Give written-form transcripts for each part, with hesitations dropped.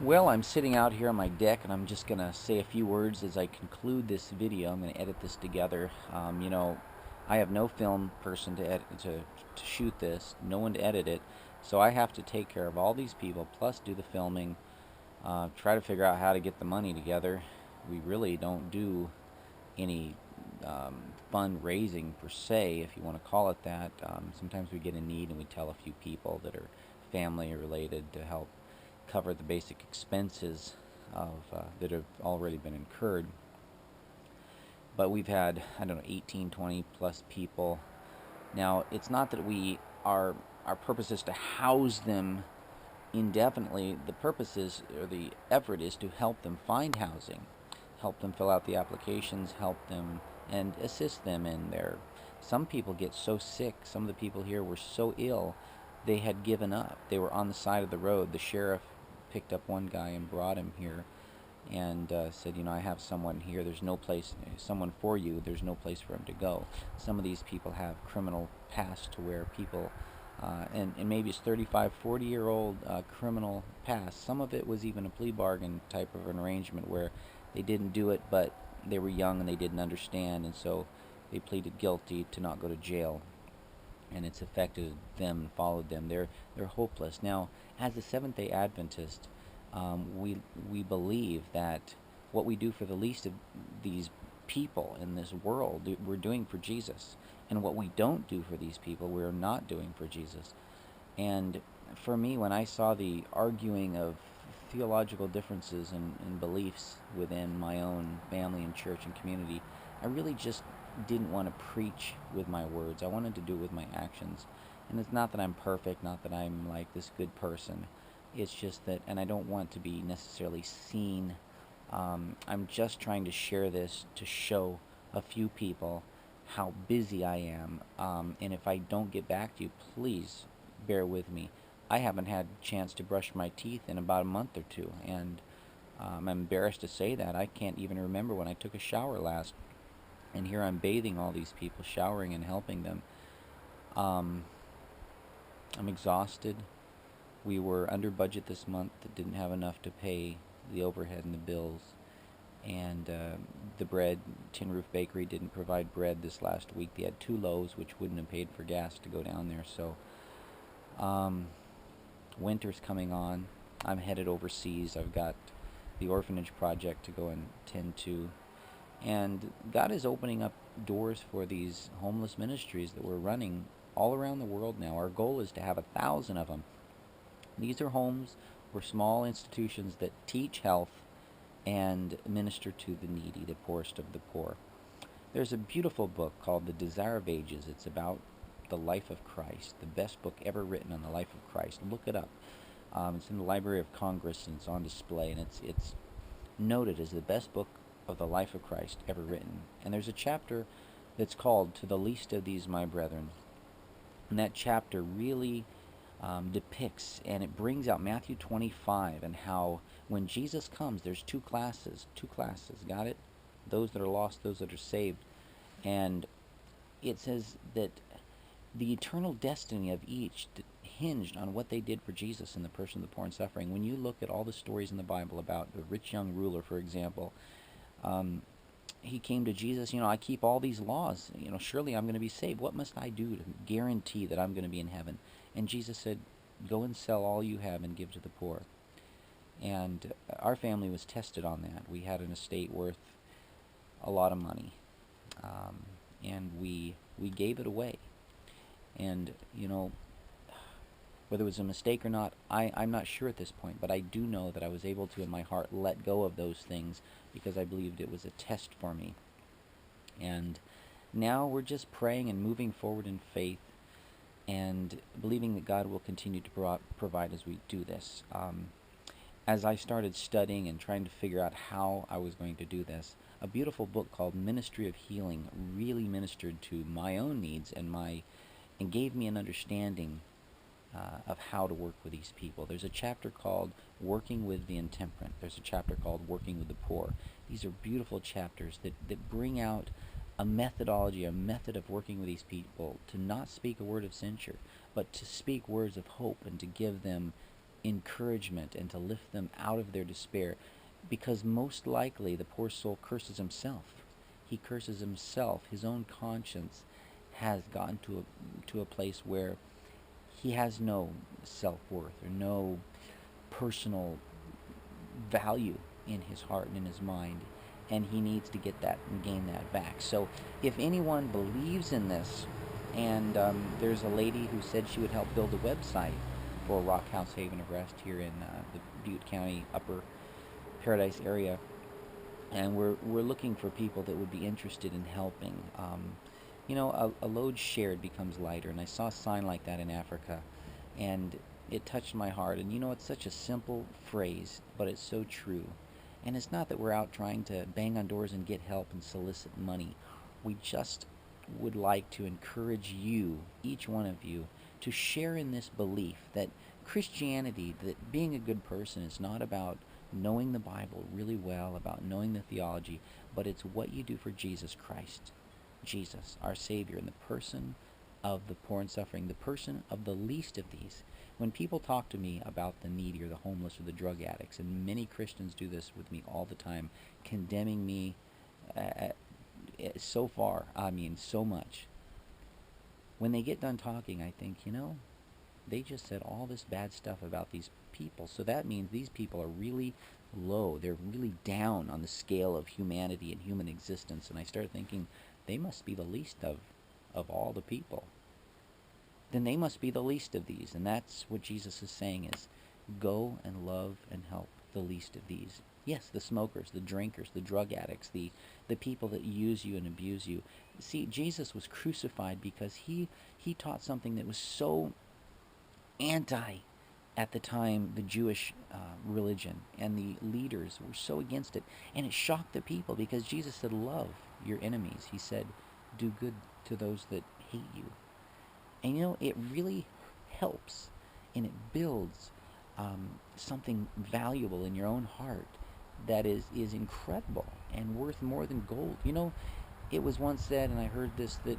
Well, I'm sitting out here on my deck and I'm just going to say a few words as I conclude this video. I'm going to edit this together. I have no film person to shoot this, no one to edit it, so I have to take care of all these people, plus do the filming, try to figure out how to get the money together. We really don't do any fundraising per se, if you want to call it that. Sometimes we get in need and we tell a few people that are family related to help cover the basic expenses that have already been incurred. But we've had, I don't know, 18, 20 plus people. Now, it's not that our purpose is to house them indefinitely. The purpose is, or the effort is to help them find housing, help them fill out the applications, help them and assist them in their. Some people get so sick. Some of the people here were so ill, they had given up. They were on the side of the road. The sheriff picked up one guy and brought him here and said, I have someone here. There's no place, someone for you. There's no place for him to go. Some of these people have criminal past to where people, and maybe it's 35, 40-year-old criminal past. Some of it was even a plea bargain type of an arrangement where they didn't do it, but they were young and they didn't understand, and so they pleaded guilty to not go to jail. And it's affected them and followed them. They're hopeless. Now, as a Seventh Day Adventist, we believe that what we do for the least of these people in this world, we're doing for Jesus, and what we don't do for these people, we're not doing for Jesus. And for me, when I saw the arguing of theological differences and beliefs within my own family and church and community, I really just didn't want to preach with my words. I wanted to do it with my actions. And it's not that I'm perfect, not that I'm like this good person. It's just that, and I don't want to be necessarily seen. I'm just trying to share this to show a few people how busy I am. And if I don't get back to you, please bear with me. I haven't had a chance to brush my teeth in about a month or two, and I'm embarrassed to say that. I can't even remember when I took a shower last. And here I'm bathing all these people, showering and helping them. Um, I'm exhausted. We were under budget this month, didn't have enough to pay the overhead and the bills. And the bread, Tin Roof Bakery didn't provide bread this last week. They had 2 loaves, which wouldn't have paid for gas to go down there. So winter's coming on. I'm headed overseas. I've got the orphanage project to go and tend to. And God is opening up doors for these homeless ministries that we're running all around the world now. Our goal is to have 1,000 of them. These are homes or small institutions that teach health and minister to the needy, the poorest of the poor. There's a beautiful book called The Desire of Ages. It's about the life of Christ, the best book ever written on the life of Christ. Look it up. It's in the Library of Congress and it's on display, and it's noted as the best book of the life of Christ ever written. And there's a chapter that's called To the Least of These My Brethren. And that chapter really depicts, and it brings out Matthew 25 and how when Jesus comes, there's two classes, got it? Those that are lost, those that are saved. And it says that the eternal destiny of each hinged on what they did for Jesus and the person of the poor and suffering. When you look at all the stories in the Bible about the rich young ruler, for example, he came to Jesus, I keep all these laws, surely I'm going to be saved. What must I do to guarantee that I'm going to be in heaven? And Jesus said, go and sell all you have and give to the poor. And our family was tested on that. We had an estate worth a lot of money, and we gave it away. And, whether it was a mistake or not, I'm not sure at this point, but I do know that I was able to, in my heart, let go of those things because I believed it was a test for me. And now we're just praying and moving forward in faith and believing that God will continue to provide as we do this. As I started studying and trying to figure out how I was going to do this, a beautiful book called Ministry of Healing really ministered to my own needs and gave me an understanding of how to work with these people. There's a chapter called Working with the Intemperate. There's a chapter called Working with the Poor. These are beautiful chapters that bring out a methodology, a method of working with these people to not speak a word of censure, but to speak words of hope and to give them encouragement and to lift them out of their despair, because most likely the poor soul curses himself. He curses himself. His own conscience has gotten to a place where he has no self-worth or no personal value in his heart and in his mind, and he needs to get that and gain that back. So if anyone believes in this, and there's a lady who said she would help build a website for Rock House Haven of Rest here in the Butte County Upper Paradise area, and we're looking for people that would be interested in helping. A load shared becomes lighter, and I saw a sign like that in Africa, and it touched my heart. And it's such a simple phrase, but it's so true. And it's not that we're out trying to bang on doors and get help and solicit money. We just would like to encourage you, each one of you, to share in this belief that Christianity, that being a good person is not about knowing the Bible really well, about knowing the theology, but it's what you do for Jesus Christ. Jesus, our Savior, in the person of the poor and suffering, the person of the least of these. When people talk to me about the needy or the homeless or the drug addicts, and many Christians do this with me all the time, condemning me so far, so much. When they get done talking, I think, they just said all this bad stuff about these people. So that means these people are really low. They're really down on the scale of humanity and human existence. And I start thinking, they must be the least of all the people. Then they must be the least of these. And that's what Jesus is saying is, go and love and help the least of these. Yes, the smokers, the drinkers, the drug addicts, the people that use you and abuse you. See, Jesus was crucified because he taught something that was so anti, at the time, the Jewish religion, and the leaders were so against it. And it shocked the people because Jesus said, love your enemies. He said, do good to those that hate you. And it really helps, and it builds something valuable in your own heart that is incredible and worth more than gold. It was once said, and I heard this, that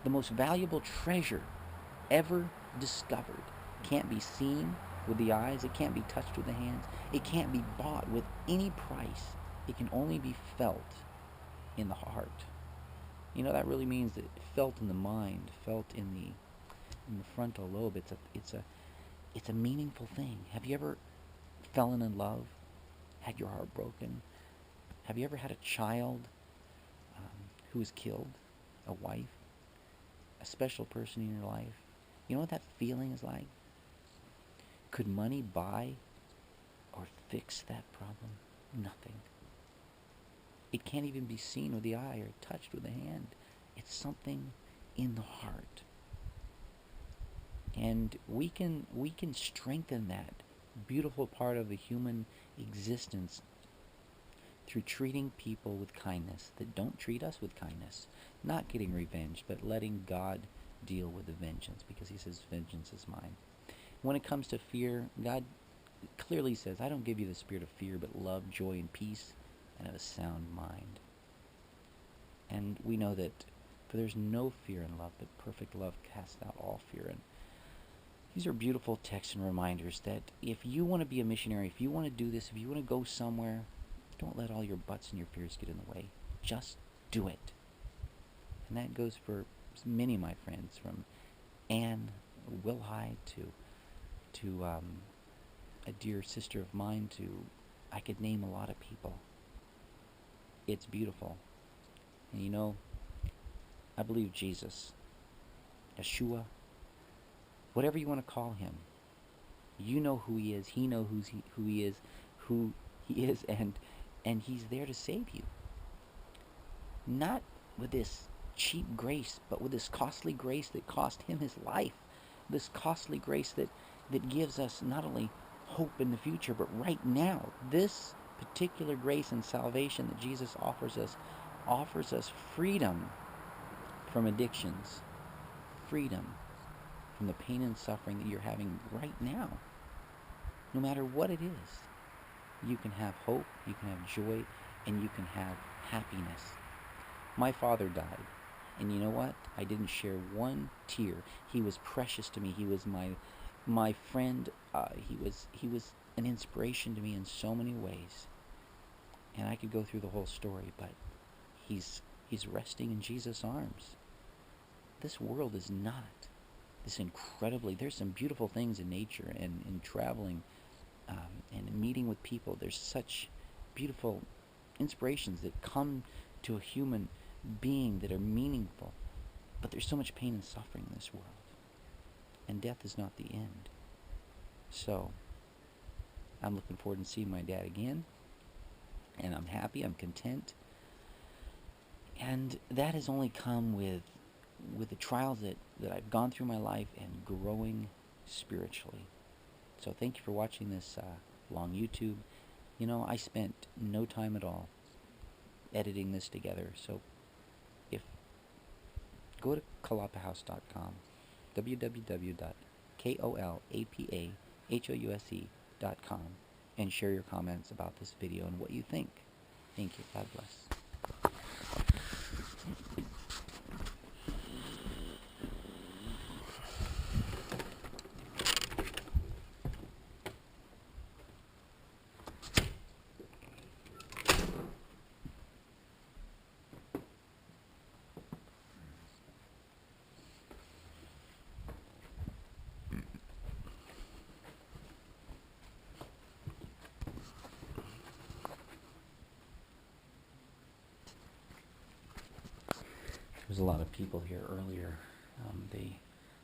the most valuable treasure ever discovered can't be seen with the eyes, it can't be touched with the hands, it can't be bought with any price. It can only be felt in the heart. That really means that felt in the mind, felt in the frontal lobe. It's a meaningful thing. Have you ever fallen in love? Had your heart broken? Have you ever had a child who was killed? A wife? A special person in your life? You know what that feeling is like? Could money buy or fix that problem? Nothing. It can't even be seen with the eye or touched with the hand. It's something in the heart. And we can strengthen that beautiful part of the human existence through treating people with kindness that don't treat us with kindness. Not getting revenge, but letting God deal with the vengeance, because he says, vengeance is mine. When it comes to fear, God clearly says, I don't give you the spirit of fear, but love, joy, and peace, and of a sound mind. And we know that for there's no fear in love, but perfect love casts out all fear. And these are beautiful texts and reminders that if you want to be a missionary, if you want to do this, if you want to go somewhere, don't let all your buts and your fears get in the way. Just do it. And that goes for many of my friends, from Anne Wilhide to a dear sister of mine, to I could name a lot of people. It's beautiful. And I believe Jesus, Yeshua, whatever you want to call him, you know who he is. He knows who he is, and he's there to save you. Not with this cheap grace, but with this costly grace that cost him his life. This costly grace that gives us not only hope in the future, but right now. This particular grace and salvation that Jesus offers us freedom from addictions, freedom from the pain and suffering that you're having right now. No matter what it is, you can have hope, you can have joy, and you can have happiness. My father died, and you know what? I didn't share one tear. He was precious to me. He was my friend he was an inspiration to me in so many ways, and I could go through the whole story, but he's resting in Jesus' arms. This world is not this incredibly. There's some beautiful things in nature and in traveling and in meeting with people. There's such beautiful inspirations that come to a human being that are meaningful, but there's so much pain and suffering in this world, and death is not the end. So I'm looking forward to seeing my dad again, and I'm happy, I'm content, and that has only come with the trials that I've gone through my life and growing spiritually. So thank you for watching this long YouTube. You know, I spent no time at all editing this together, so go to kolapahouse.com, www.kolapahouse.com, and share your comments about this video and what you think. Thank you. God bless. There's a lot of people here earlier.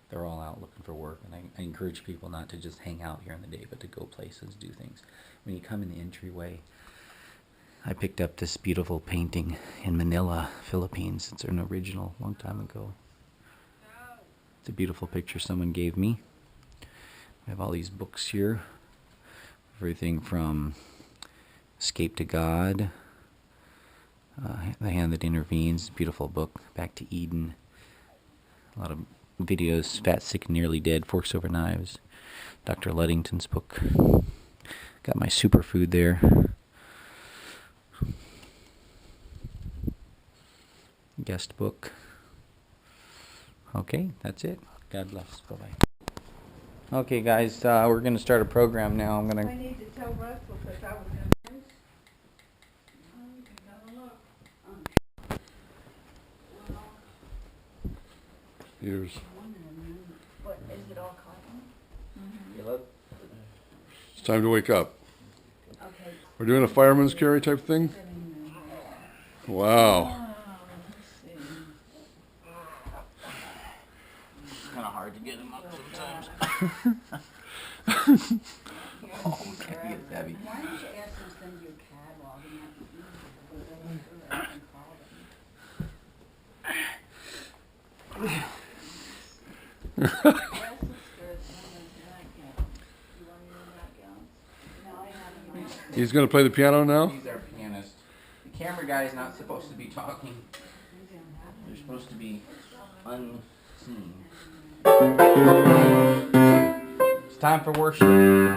They're all out looking for work, and I encourage people not to just hang out here in the day, but to go places, do things. When you come in the entryway, I picked up this beautiful painting in Manila, Philippines. It's an original, long time ago. It's a beautiful picture someone gave me. I have all these books here. Everything from Escape to God, The Hand That Intervenes, beautiful book, Back to Eden. A lot of videos, Fat, Sick, Nearly Dead, Forks Over Knives, Dr. Ludington's book. Got my superfood there. Guest book. Okay, that's it. God bless. Bye-bye. Okay, guys, we're going to start a program now. I need to tell Russell because I was going to miss. Years. What, is it all cotton? Caleb? It's time to wake up. Okay. We're doing a fireman's carry type thing? Wow. It's kind of hard to get him up sometimes. Oh, that gets heavy. Why don't you ask them to send you a catalog and I can call them. He's going to play the piano now? He's our pianist. The camera guy is not supposed to be talking. They're supposed to be unseen. It's time for worship. Okay,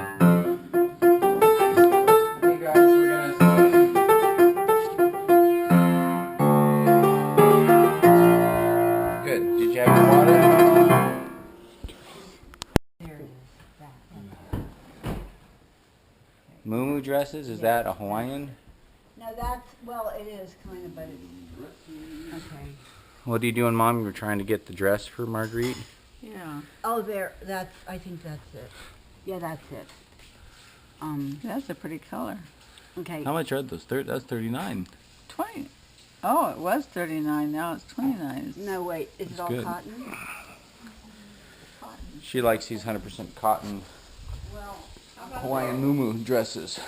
guys, we're gonna start. Good. Did you have your water? Moo dresses? Is that a Hawaiian? No, that's, well, it is kind of, but it's, okay. What are you doing, Mom? You were trying to get the dress for Marguerite? Yeah. Oh, there, that's, I think that's it. Yeah, that's it. That's a pretty color. Okay. How much are those? That's $39. 20. Oh, it was 39. Now it's 29. No, wait, is That's it all good. cotton? She likes these 100% cotton Well, Hawaiian muumuu dresses.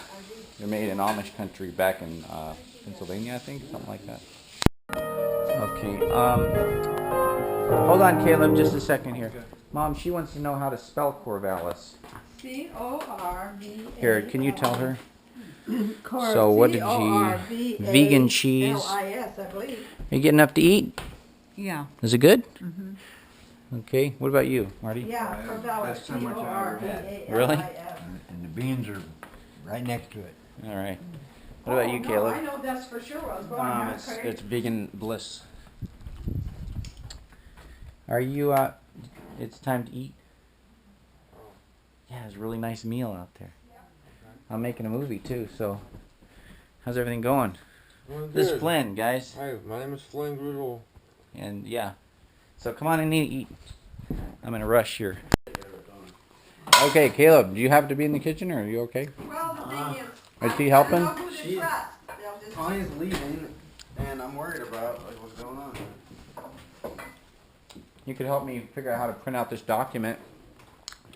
They're made in Amish country back in Pennsylvania, I think, something like that. Okay, hold on, Caleb, just a second here. Mom, she wants to know how to spell Corvallis. C-O-R-V-A. Here, can you tell her? Cor- So what did C-O-R-V-A- vegan cheese. L-I-S, I believe. Are you getting enough to eat? Yeah. Is it good? Okay, what about you, Marty? Yeah, Corvallis, That's how much I ever had. C-O-R-V-A-L-I-S. Really? And the beans are right next to it. All right. What about you, Caleb? I know that's for sure. I was going It's vegan bliss. Are you, it's time to eat? Yeah, it's a really nice meal out there. I'm making a movie too, so how's everything going? This is Flynn, guys. Hi, my name is Flynn Grudel. And yeah, so come on and eat. I'm in a rush here. Okay, Caleb, do you have to be in the kitchen, or are you okay? Well, the thing Is is, he I helping? don't know who to trust. They'll just- Connie's leaving, and I'm worried about like what's going on. You could help me figure out how to print out this document.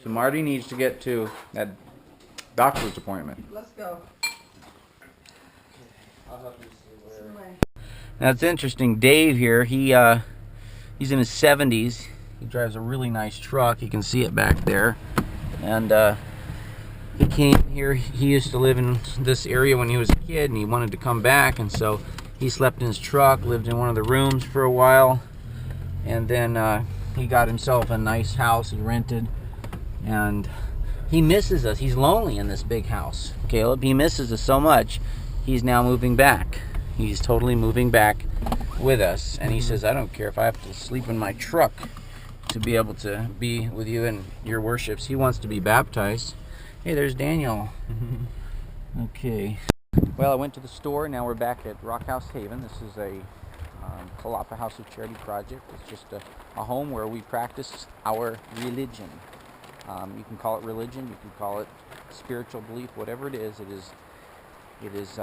So Marty needs to get to that doctor's appointment. Let's go. I'll help you see This where. way. Now it's interesting. Dave here, he's in his 70s. He drives a really nice truck. You can see it back there. And he came here. He used to live in this area when he was a kid, and he wanted to come back. And so he slept in his truck, lived in one of the rooms for a while, and then he got himself a nice house he rented. And he misses us. He's lonely in this big house, Caleb. He misses us so much. He's now moving back. He's totally moving back with us. And he says, I don't care if I have to sleep in my truck to be able to be with you in your worships. He wants to be baptized. Hey, there's Daniel. Okay. Well, I went to the store. Now we're back at Rock House Haven. This is a Kolapa House of Charity project. It's just a home where we practice our religion. You can call it religion. You can call it spiritual belief. Whatever it is, it is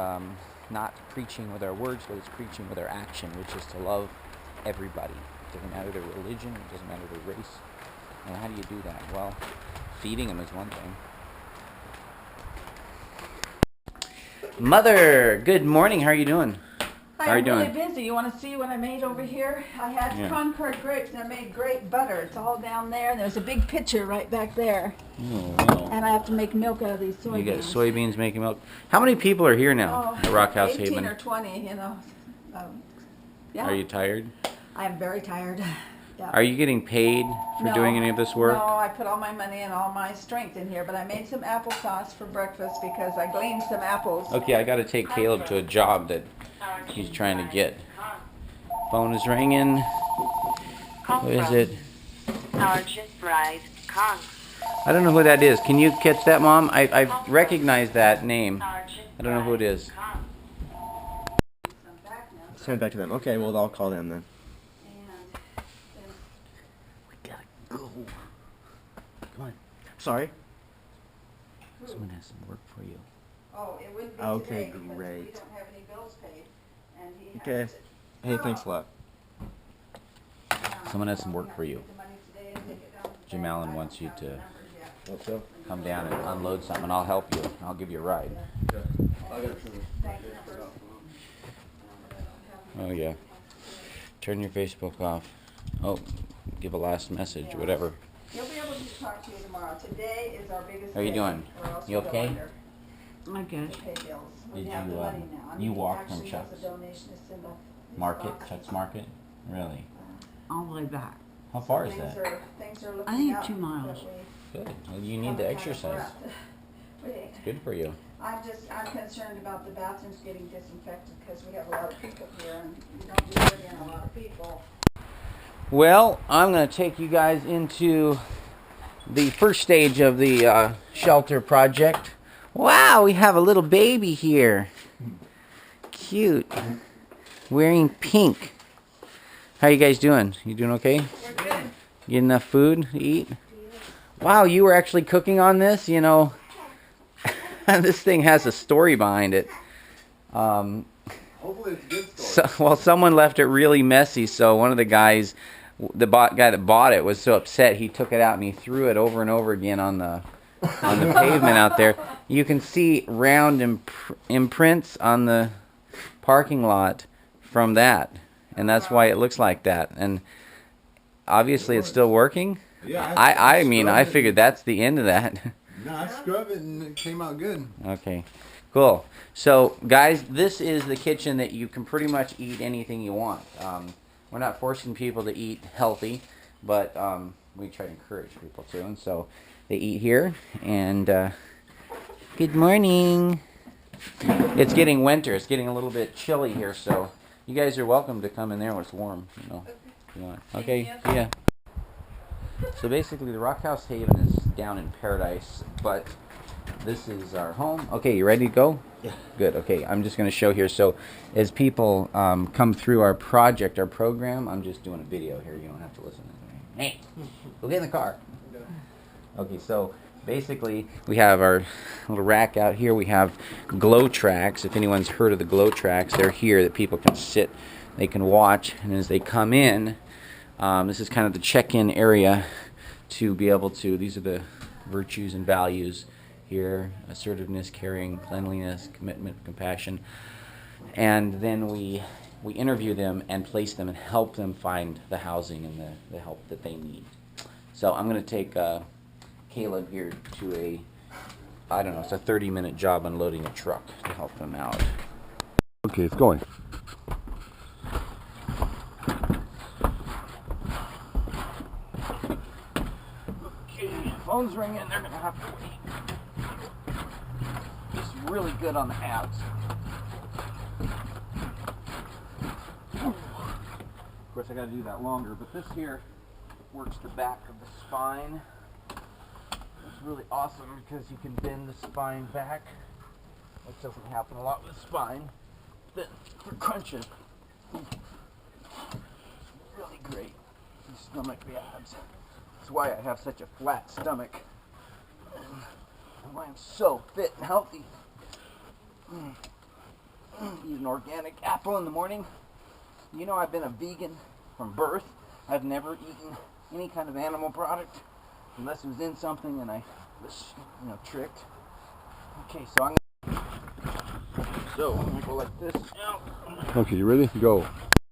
not preaching with our words, but it's preaching with our action, which is to love everybody. It doesn't matter their religion, it doesn't matter their race. And how do you do that? Well, feeding them is one thing. Mother, good morning. How are you doing? Hi, How are you I'm doing? really busy. You want to see what I made over here? I had Yeah. Concord grapes and I made grape butter. It's all down there, and there's a big pitcher right back there. Oh, wow. And I have to make milk out of these soybeans. You got soybeans making milk. How many people are here now at Rock House 18 Haven? or 20, you know. Yeah. Are you tired? I am very tired. Yeah. Are you getting paid for No, doing any of this work? No, I put all my money and all my strength in here, but I made some applesauce for breakfast because I gleaned some apples. Okay, I got to take Caleb to a job that he's trying to get. Phone is ringing. Who is it? Sergeant Bride Kong. I don't know who that is. Can you catch that, Mom? I recognize that name. I don't know who it is. Send it back to them. Okay, well I'll call them then. We gotta go. Come on. Sorry. Someone has some work for you. Oh, it wouldn't be Okay, today because we great. don't have any bills paid. And he Okay. has to, Hey, thanks a lot. Someone has some work for you. the money today and take it down to the Jim bank. Allen I don't wants you have the to numbers yet. What's up? come down and unload something, and I'll help you. I'll give you a ride. Oh, yeah. Turn your Facebook off. Oh, give a last message, whatever. He'll be able to talk to you tomorrow. Today is our biggest How are you day, doing? or else You we'll go okay? under. My gosh. Pay bills. We Did have you, the money now. I you mean, walk from actually, that's Chuck's a donation. It's in the Market, box. Chuck's Market? Really? All the way back. How far is Things that? things are looking I think up 2 miles. that we Good. Well, you need have to a kind of exercise. breath. It's good for you. I'm concerned about the bathrooms getting disinfected because we have a lot of people here and we don't do it in a lot of people. Well, I'm going to take you guys into the first stage of the shelter project. Wow, we have a little baby here. Cute. Wearing pink. How you guys doing? You doing okay? We're good. Get enough food to eat? Wow, you were actually cooking on this? You know, this thing has a story behind it. Hopefully it's a good So, well, someone left it really messy, so one of the guys, guy that bought it was so upset he took it out and he threw it over and over again on the pavement out there. You can see round imprints on the parking lot from that, and that's why it looks like that. And obviously it's still working. Yeah, I mean, I figured that's the end of that. No, I scrubbed it and it came out good. Okay, cool. So, guys, this is the kitchen that you can pretty much eat anything you want. We're not forcing people to eat healthy, but we try to encourage people to. And so they eat here. And good morning. It's getting winter. It's getting a little bit chilly here, so you guys are welcome to come in there when it's warm. You know, if you want. Okay, yeah. So basically, the Rock House Haven is down in Paradise, but this is our home. Okay, you ready to go? Yeah. Good. Okay, I'm just going to show here. So as people come through our project, our program, I'm just doing a video here. You don't have to listen to me. Hey, go get in the car. Okay, so basically we have our little rack out here. We have glow tracks. If anyone's heard of the glow tracks, they're here that people can sit, they can watch, and as they come in, this is kind of the check-in area to be able to, these are the virtues and values here: assertiveness, caring, cleanliness, commitment, compassion. And then we interview them and place them and help them find the housing and the help that they need. So I'm going to take Caleb here to a, I don't know, it's a 30-minute job unloading a truck to help them out. Okay, it's going. Okay, phone's ringing, they're going to have to wait. It's really good on the abs. Of course, I got to do that longer, but this here works the back of the spine. It's really awesome because you can bend the spine back, which doesn't happen a lot with spine. Then for crunching, it's really great. You stomach the abs. That's why I have such a flat stomach. And why I'm so fit and healthy. Eat an organic apple in the morning. You know, I've been a vegan from birth. I've never eaten any kind of animal product unless it was in something and I was, you know, tricked. Okay, so I'm gonna go like this. Okay, you ready? Go.